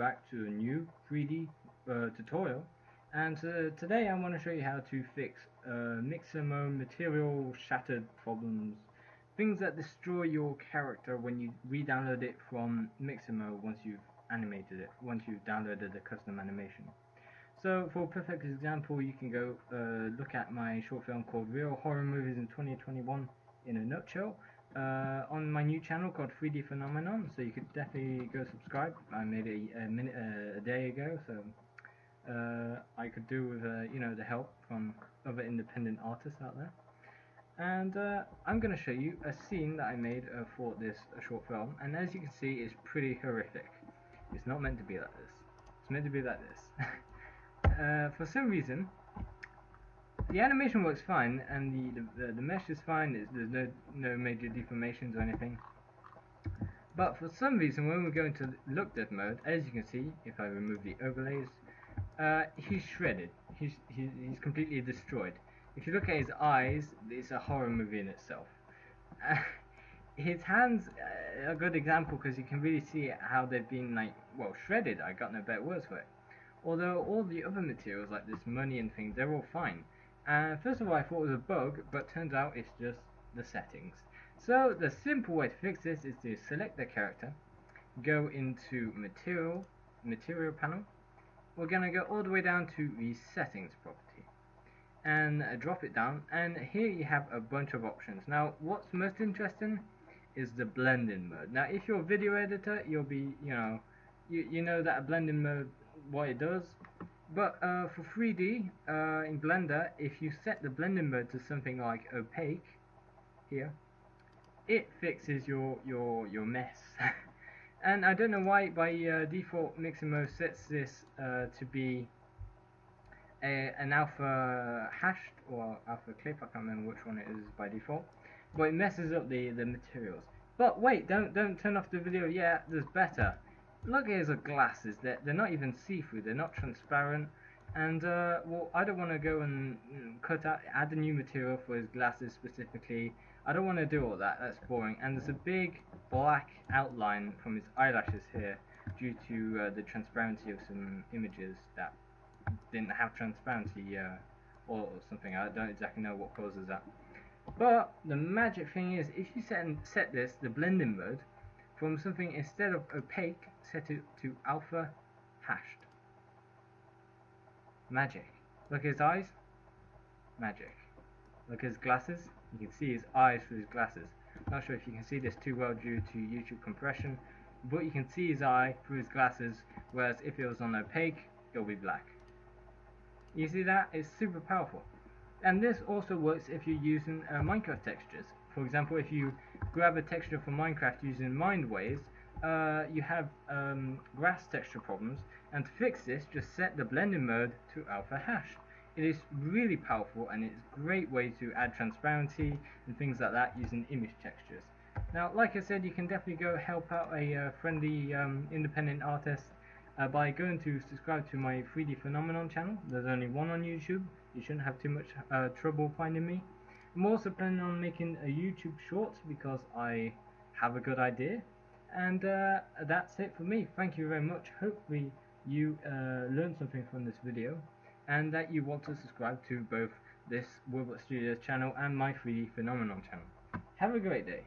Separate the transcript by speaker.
Speaker 1: back to a new 3D tutorial, and today I want to show you how to fix Mixamo material shattered problems, things that destroy your character when you re-download it from Mixamo once you've animated it, once you've downloaded the custom animation. So for a perfect example, you can go look at my short film called Real Horror Movies in 2021 in a nutshell on my new channel called 3D Phenomenon, so you could definitely go subscribe. I made it a day ago, so I could do with the help from other independent artists out there. And I'm going to show you a scene that I made for this short film, and as you can see, it's pretty horrific. It's not meant to be like this. It's meant to be like this. For some reason, the animation works fine, and the mesh is fine. There's no major deformations or anything. But for some reason, when we go into look dev mode, as you can see, if I remove the overlays, he's shredded. He's completely destroyed. If you look at his eyes, it's a horror movie in itself. His hands are a good example because you can really see how they've been shredded. I got no better words for it. Although all the other materials like this money and things, they're all fine. First of all, I thought it was a bug, but turns out it's just the settings. So the simple way to fix this is to select the character, go into material panel. We're going to go all the way down to the settings property and drop it down, and here you have a bunch of options. Now what's most interesting is the blend-in mode. Now if you're a video editor, you'll be you know that a blend-in mode, what it does. But for 3D in Blender, if you set the blending mode to something like opaque here, it fixes your mess. And I don't know why by default Mixamo sets this to be an alpha hashed or alpha clip. I can't remember which one it is by default, but it messes up the materials. But wait, don't turn off the video yet. There's better. Look at his glasses. They're not even see-through. They're not transparent. And well, I don't want to go and add a new material for his glasses specifically. I don't want to do all that. That's boring. And there's a big black outline from his eyelashes here due to the transparency of some images that didn't have transparency or something. I don't exactly know what causes that. But the magic thing is, if you set this, the blending mode, from something instead of opaque, set it to alpha hashed. Magic. Look at his eyes. Magic. Look at his glasses. You can see his eyes through his glasses. Not sure if you can see this too well due to YouTube compression, but you can see his eye through his glasses, whereas if it was on opaque, it'll be black. You see that? It's super powerful. And this also works if you're using Minecraft textures. For example, if you grab a texture from Minecraft using Mindwaves, you have grass texture problems, and to fix this, just set the blending mode to alpha hash. It is really powerful, and it's a great way to add transparency and things like that using image textures. Now, like I said, you can definitely go help out a friendly independent artist by going to subscribe to my 3D Phenomenon channel. There's only one on YouTube. You shouldn't have too much trouble finding me. I'm also planning on making a YouTube short because I have a good idea. And that's it for me. Thank you very much. Hopefully you learned something from this video, and that you want to subscribe to both this Wilbert Studios channel and my 3D Phenomenon channel. Have a great day.